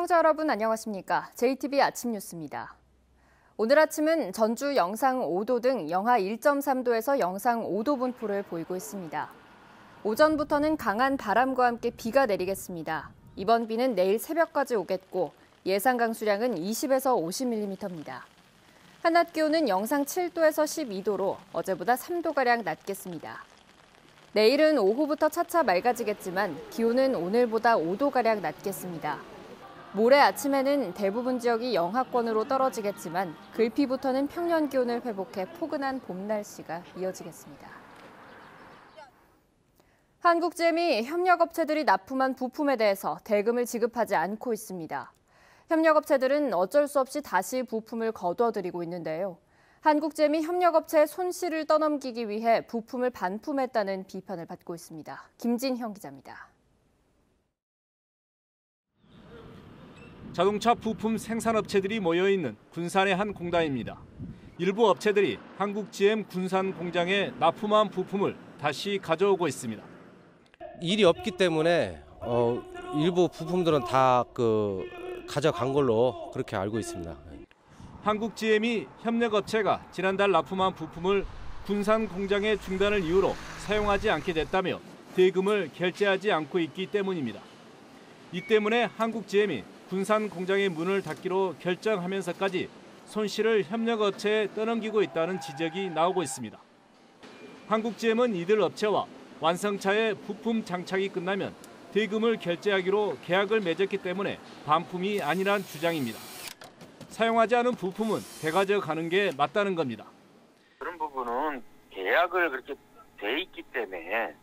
시청자 여러분 안녕하십니까? JTB 아침 뉴스입니다. 오늘 아침은 전주 영상 5도 등 영하 1.3도에서 영상 5도 분포를 보이고 있습니다. 오전부터는 강한 바람과 함께 비가 내리겠습니다. 이번 비는 내일 새벽까지 오겠고 예상 강수량은 20에서 50mm입니다. 한낮 기온은 영상 7도에서 12도로 어제보다 3도가량 낮겠습니다. 내일은 오후부터 차차 맑아지겠지만 기온은 오늘보다 5도가량 낮겠습니다. 모레 아침에는 대부분 지역이 영하권으로 떨어지겠지만 글피부터는 평년 기온을 회복해 포근한 봄 날씨가 이어지겠습니다. 한국GM이 협력업체들이 납품한 부품에 대해서 대금을 지급하지 않고 있습니다. 협력업체들은 어쩔 수 없이 다시 부품을 거둬들이고 있는데요. 한국GM이 협력업체의 손실을 떠넘기기 위해 부품을 반품했다는 비판을 받고 있습니다. 김진형 기자입니다. 자동차 부품 생산업체들이 모여있는 군산의 한 공단입니다. 일부 업체들이 한국GM 군산 공장에 납품한 부품을 다시 가져오고 있습니다. 일이 없기 때문에 일부 부품들은 다 가져간 걸로 그렇게 알고 있습니다. 한국GM이 협력업체가 지난달 납품한 부품을 군산 공장의 중단을 이유로 사용하지 않게 됐다며 대금을 결제하지 않고 있기 때문입니다. 이 때문에 한국GM이 군산 공장의 문을 닫기로 결정하면서까지 손실을 협력업체에 떠넘기고 있다는 지적이 나오고 있습니다. 한국GM은 이들 업체와 완성차의 부품 장착이 끝나면 대금을 결제하기로 계약을 맺었기 때문에 반품이 아니란 주장입니다. 사용하지 않은 부품은 되가져가는 게 맞다는 겁니다. 그런 부분은 계약을 그렇게 돼 있기 때문에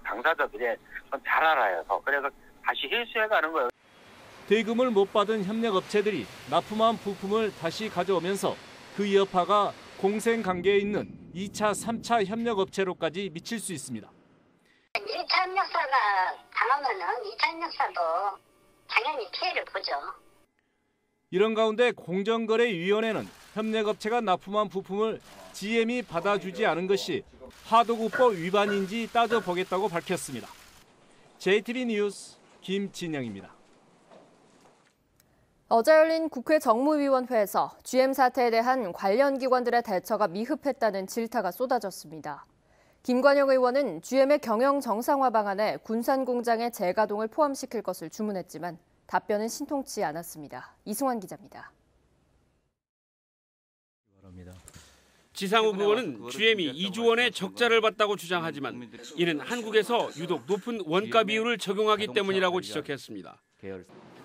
당사자들이 잘 알아요. 그래서 다시 회수해 가는 거예요. 대금을 못 받은 협력업체들이 납품한 부품을 다시 가져오면서 그 여파가 공생관계에 있는 2차, 3차 협력업체로까지 미칠 수 있습니다. 1차 협력사가 당하면은 2차 협력사도 당연히 피해를 보죠. 이런 가운데 공정거래위원회는 협력업체가 납품한 부품을 GM이 받아주지 않은 것이 하도급법 위반인지 따져보겠다고 밝혔습니다. JTB 뉴스 김진영입니다. 어제 열린 국회 정무위원회에서 GM 사태에 대한 관련 기관들의 대처가 미흡했다는 질타가 쏟아졌습니다. 김관영 의원은 GM의 경영 정상화 방안에 군산 공장의 재가동을 포함시킬 것을 주문했지만 답변은 신통치 않았습니다. 이승환 기자입니다. 지상욱 의원은 GM이 2조 원의 적자를 봤다고 주장하지만 이는 한국에서 유독 높은 원가 비율을 적용하기 때문이라고 지적했습니다.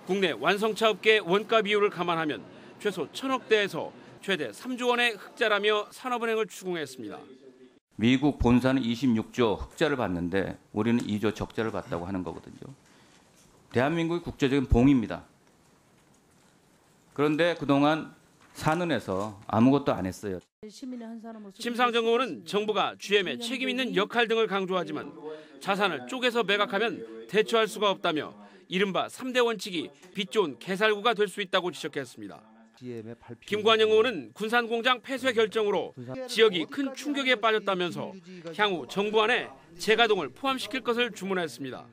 국내 완성차 업계의 원가 비율을 감안하면 최소 1,000억대에서 최대 3조 원의 흑자라며 산업은행을 추궁했습니다. 미국 본사는 26조 흑자를 봤는데 우리는 2조 적자를 봤다고 하는 거거든요. 대한민국의 국제적인 봉입니다. 그런데 그동안 산은에서 아무것도 안 심상정 의원은 정부가 GM에 책임 있는 역할 등을 강조하지만 자산을 쪼개서 매각하면 대처할 수가 없다며 이른바 3대 원칙이 빚 좋은 개살구가 될 수 있다고 지적했습니다. 김관영 의원은 군산 공장 폐쇄 결정으로 지역이 큰 충격에 빠졌다면서 향후 정부 안에 재가동을 포함시킬 것을 주문했습니다.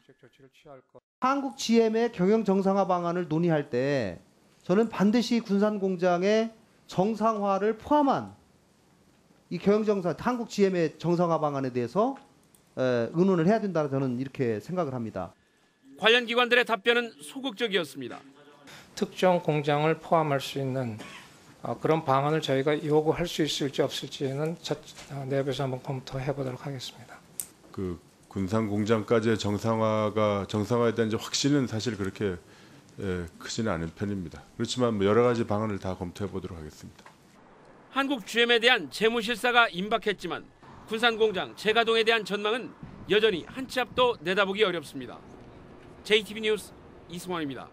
한국 GM의 경영 정상화 방안을 논의할 때 저는 반드시 군산 공장의 정상화를 포함한 이 경영 정상, 한국 GM의 정상화 방안에 대해서 의논을 해야 된다고 저는 이렇게 생각을 합니다. 관련 기관들의 답변은 소극적이었습니다. 특정 공장을 포함할 수 있는 그런 방안을 저희가 요구할 수 있을지 없을지는 내부에서 한번 검토해 보도록 하겠습니다. 군산 공장까지의 정상화에 대한 확신은 사실 그렇게 크지는 않은 편입니다. 그렇지만 여러 가지 방안을 다 검토해 보도록 하겠습니다. 한국 GM에 대한 재무 실사가 임박했지만 군산 공장 재가동에 대한 전망은 여전히 한 치 앞도 내다보기 어렵습니다. JTB 뉴스 이승환입니다.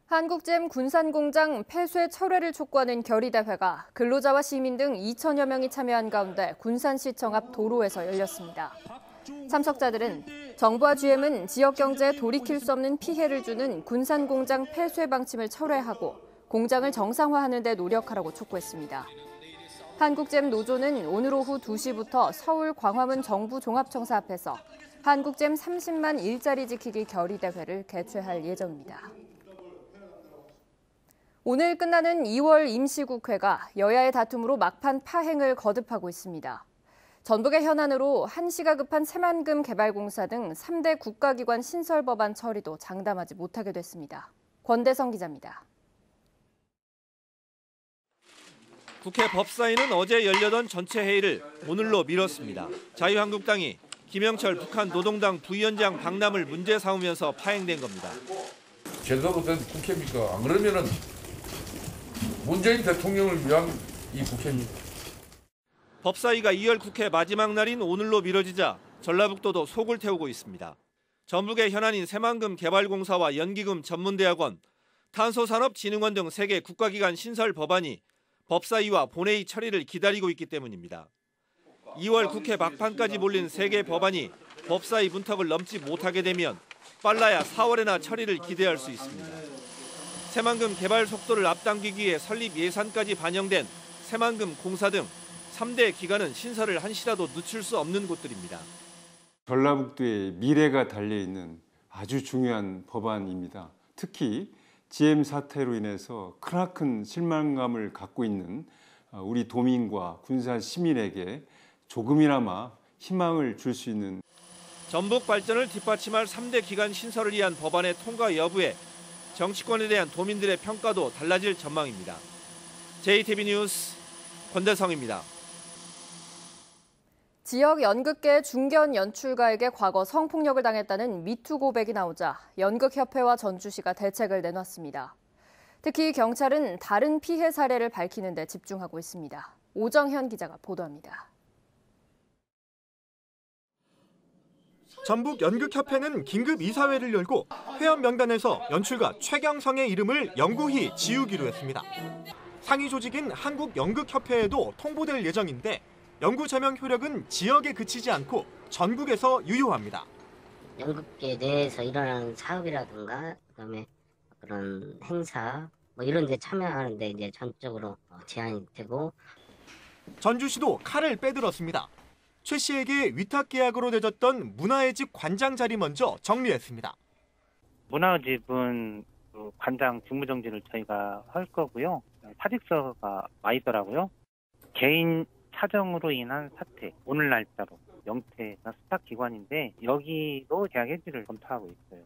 한국GM 군산공장 폐쇄 철회를 촉구하는 결의대회가 근로자와 시민 등 2천여 명이 참여한 가운데 군산시청 앞 도로에서 열렸습니다. 참석자들은 정부와 GM은 지역 경제에 돌이킬 수 없는 피해를 주는 군산공장 폐쇄 방침을 철회하고 공장을 정상화하는 데 노력하라고 촉구했습니다. 한국GM 노조는 오늘 오후 2시부터 서울 광화문 정부 종합청사 앞에서 한국잼 30만 일자리 지키기 결의대회를 개최할 예정입니다. 오늘 끝나는 2월 임시국회가 여야의 다툼으로 막판 파행을 거듭하고 있습니다. 전북의 현안으로 한시가 급한 새만금 개발공사 등 3대 국가기관 신설 법안 처리도 장담하지 못하게 됐습니다. 권대성 기자입니다. 국회 법사위는 어제 열려던 전체 회의를 오늘로 미뤘습니다. 자유한국당이 김영철 북한 노동당 부위원장 방남을 문제 삼으면서 파행된 겁니다. 제대로 된 국회입니까? 안 그러면은 문재인 대통령을 위한 이 국회입니다. 법사위가 2월 국회 마지막 날인 오늘로 미뤄지자 전라북도도 속을 태우고 있습니다. 전북의 현안인 새만금 개발공사와 연기금 전문대학원, 탄소산업진흥원 등 3개 국가기관 신설 법안이 법사위와 본회의 처리를 기다리고 있기 때문입니다. 2월 국회 막판까지 몰린 3개 법안이 법사위 문턱을 넘지 못하게 되면 빨라야 4월에나 처리를 기대할 수 있습니다. 새만금 개발 속도를 앞당기기 위해 설립 예산까지 반영된 새만금 공사 등 3대 기관은 신설을 한시라도 늦출 수 없는 곳들입니다. 전라북도의 미래가 달려있는 아주 중요한 법안입니다. 특히 GM 사태로 인해서 크나큰 실망감을 갖고 있는 우리 도민과 군산 시민에게 조금이나마 희망을 줄 수 있는 전북 발전을 뒷받침할 3대 기관 신설을 위한 법안의 통과 여부에 정치권에 대한 도민들의 평가도 달라질 전망입니다. JTB 뉴스 권대성입니다. 지역 연극계 중견 연출가에게 과거 성폭력을 당했다는 미투 고백이 나오자 연극협회와 전주시가 대책을 내놨습니다. 특히 경찰은 다른 피해 사례를 밝히는 데 집중하고 있습니다. 오정현 기자가 보도합니다. 전북 연극협회는 긴급 이사회를 열고 회원 명단에서 연출가 최경성의 이름을 영구히 지우기로 했습니다. 상위 조직인 한국연극협회에도 통보될 예정인데 연구 제명 효력은 지역에 그치지 않고 전국에서 유효합니다. 연극계 내에서 일어나는 사업이라든가 그다음에 그런 행사 이런 데 참여하는데 이제 전적으로 제한이 되고 전주시도 칼을 빼들었습니다. 최 씨에게 위탁 계약으로 내줬던 문화의 집 관장 자리 먼저 정리했습니다. 문화의 집은 관장 직무정지를 저희가 할 거고요. 사직서가 와 있더라고요. 개인 사정으로 인한 사퇴, 오늘 날짜로 영태가 수사기관인데 여기도 계약 해지를 검토하고 있어요.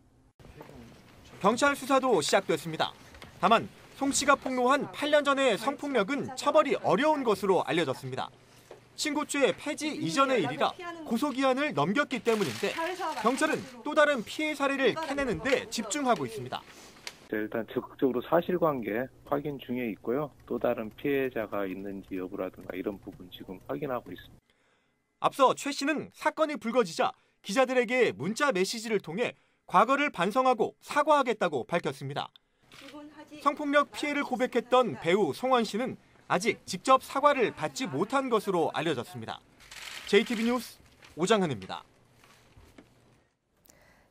경찰 수사도 시작됐습니다. 다만 송 씨가 폭로한 8년 전의 성폭력은 처벌이 어려운 것으로 알려졌습니다. 신고죄 폐지 이전의 일이라 고소기한을 넘겼기 때문인데 경찰은 또 다른 피해 사례를 캐내는 데 집중하고 있습니다. 일단 적극적으로 사실관계 확인 중에 있고요. 또 다른 피해자가 있는지 여부라든가 이런 부분 지금 확인하고 있습니다. 앞서 최 씨는 사건이 불거지자 기자들에게 문자 메시지를 통해 과거를 반성하고 사과하겠다고 밝혔습니다. 성폭력 피해를 고백했던 배우 송원 씨는 아직 직접 사과를 받지 못한 것으로 알려졌습니다. JTB 뉴스 오장현입니다.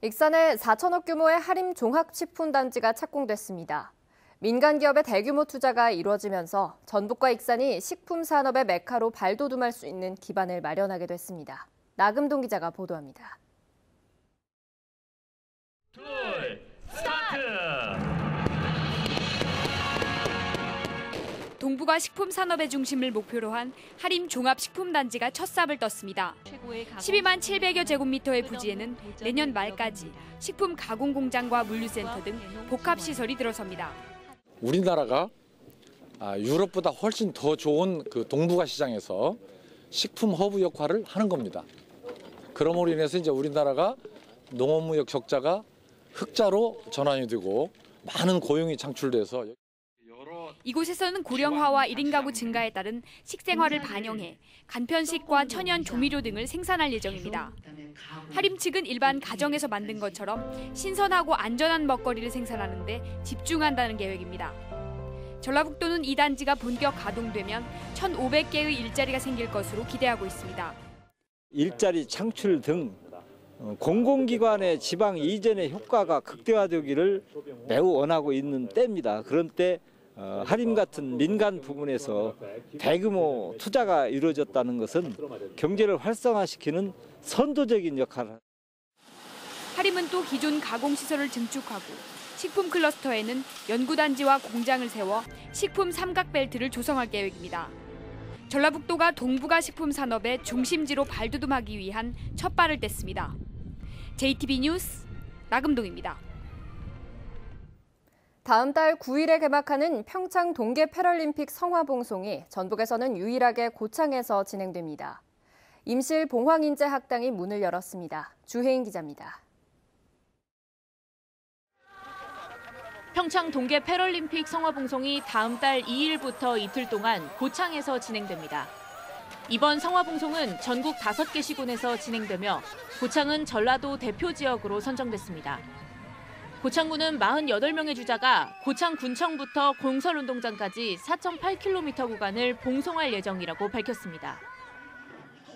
익산에 4천억 규모의 하림 종합식품단지가 착공됐습니다. 민간 기업의 대규모 투자가 이루어지면서 전북과 익산이 식품 산업의 메카로 발돋움할 수 있는 기반을 마련하게 됐습니다. 나금동 기자가 보도합니다. 동북아 식품 산업의 중심을 목표로 한 하림 종합식품단지가 첫 삽을 떴습니다. 12만 700여 제곱미터의 부지에는 내년 말까지 식품 가공 공장과 물류센터 등 복합시설이 들어섭니다. 우리나라가 유럽보다 훨씬 더 좋은 그 동북아 시장에서 식품 허브 역할을 하는 겁니다. 그러므로 인해서 이제 우리나라가 농업무역 적자가 흑자로 전환이 되고 많은 고용이 창출돼서 이곳에서는 고령화와 1인 가구 증가에 따른 식생활을 반영해 간편식과 천연 조미료 등을 생산할 예정입니다. 하림 측은 일반 가정에서 만든 것처럼 신선하고 안전한 먹거리를 생산하는 데 집중한다는 계획입니다. 전라북도는 이 단지가 본격 가동되면 1,500개의 일자리가 생길 것으로 기대하고 있습니다. 일자리 창출 등 공공기관의 지방 이전의 효과가 극대화되기를 매우 원하고 있는 때입니다. 그런 때 하림 같은 민간 부분에서 대규모 투자가 이루어졌다는 것은 경제를 활성화시키는 선도적인 역할을 하림은 또 기존 가공시설을 증축하고 식품 클러스터에는 연구단지와 공장을 세워 식품 삼각벨트를 조성할 계획입니다. 전라북도가 동북아 식품 산업의 중심지로 발돋움하기 위한 첫 발을 뗐습니다. JTB 뉴스 나금동입니다. 다음 달 9일에 개막하는 평창 동계 패럴림픽 성화봉송이 전북에서는 유일하게 고창에서 진행됩니다. 임실 봉황인재학당이 문을 열었습니다. 주혜인 기자입니다. 평창 동계 패럴림픽 성화봉송이 다음 달 2일부터 이틀 동안 고창에서 진행됩니다. 이번 성화봉송은 전국 5개 시군에서 진행되며 고창은 전라도 대표 지역으로 선정됐습니다. 고창군은 48명의 주자가 고창군청부터 공설운동장까지 4.8km 구간을 봉송할 예정이라고 밝혔습니다.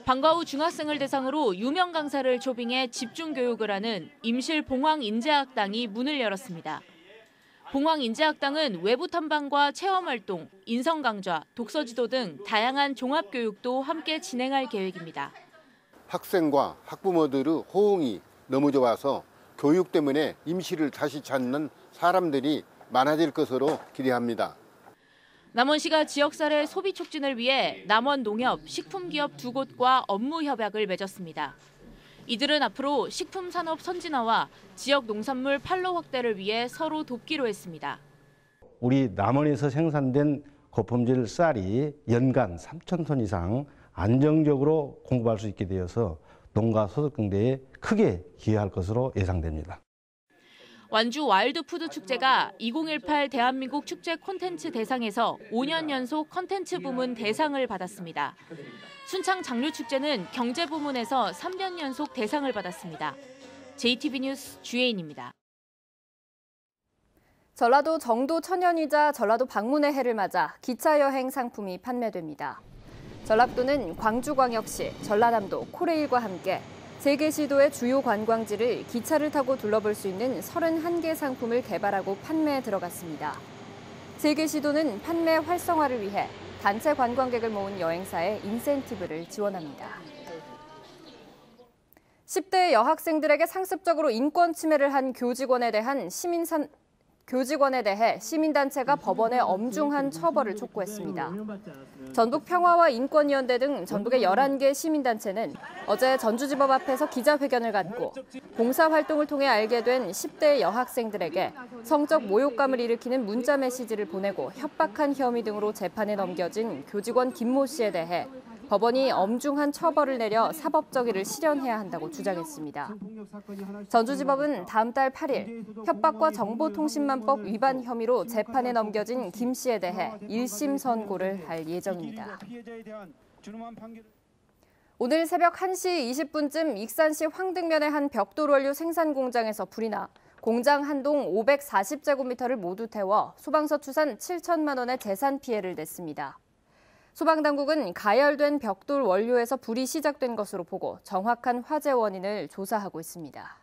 방과 후 중학생을 대상으로 유명 강사를 초빙해 집중교육을 하는 임실 봉황인재학당이 문을 열었습니다. 봉황인재학당은 외부 탐방과 체험활동, 인성 강좌, 독서지도 등 다양한 종합교육도 함께 진행할 계획입니다. 학생과 학부모들의 호응이 너무 좋아서 교육 때문에 임시를 다시 찾는 사람들이 많아질 것으로 기대합니다. 남원시가 지역사회 소비 촉진을 위해 남원농협, 식품기업 2곳과 업무 협약을 맺었습니다. 이들은 앞으로 식품산업 선진화와 지역 농산물 판로 확대를 위해 서로 돕기로 했습니다. 우리 남원에서 생산된 고품질 쌀이 연간 3,000톤 이상 안정적으로 공급할 수 있게 되어서 농가 소득 증대에 크게 기여할 것으로 예상됩니다. 완주 와일드푸드 축제가 2018 대한민국 축제 콘텐츠 대상에서 5년 연속 콘텐츠 부문 대상을 받았습니다. 순창 장류축제는 경제 부문에서 3년 연속 대상을 받았습니다. JTB 뉴스 주혜인입니다. 전라도 정도 천연이자 전라도 방문의 해를 맞아 기차 여행 상품이 판매됩니다. 전라도는 광주광역시, 전라남도, 코레일과 함께 3개 시도의 주요 관광지를 기차를 타고 둘러볼 수 있는 31개 상품을 개발하고 판매에 들어갔습니다. 3개 시도는 판매 활성화를 위해 단체 관광객을 모은 여행사에 인센티브를 지원합니다. 10대 여학생들에게 상습적으로 인권 침해를 한 교직원에 대해 시민단체가 법원에 엄중한 처벌을 촉구했습니다. 전북평화와 인권위원회 등 전북의 11개 시민단체는 어제 전주지법 앞에서 기자회견을 갖고 봉사활동을 통해 알게 된 10대 여학생들에게 성적 모욕감을 일으키는 문자 메시지를 보내고 협박한 혐의 등으로 재판에 넘겨진 교직원 김모 씨에 대해 법원이 엄중한 처벌을 내려 사법적의를 실현해야 한다고 주장했습니다. 전주지법은 다음 달 8일 협박과 정보통신망법 위반 혐의로 재판에 넘겨진 김 씨에 대해 1심 선고를 할 예정입니다. 오늘 새벽 1시 20분쯤 익산시 황등면의 한 벽돌 원료 생산 공장에서 불이 나 공장 한 동 540제곱미터를 모두 태워 소방서 추산 7천만 원의 재산 피해를 냈습니다. 소방당국은 가열된 벽돌 원료에서 불이 시작된 것으로 보고 정확한 화재 원인을 조사하고 있습니다.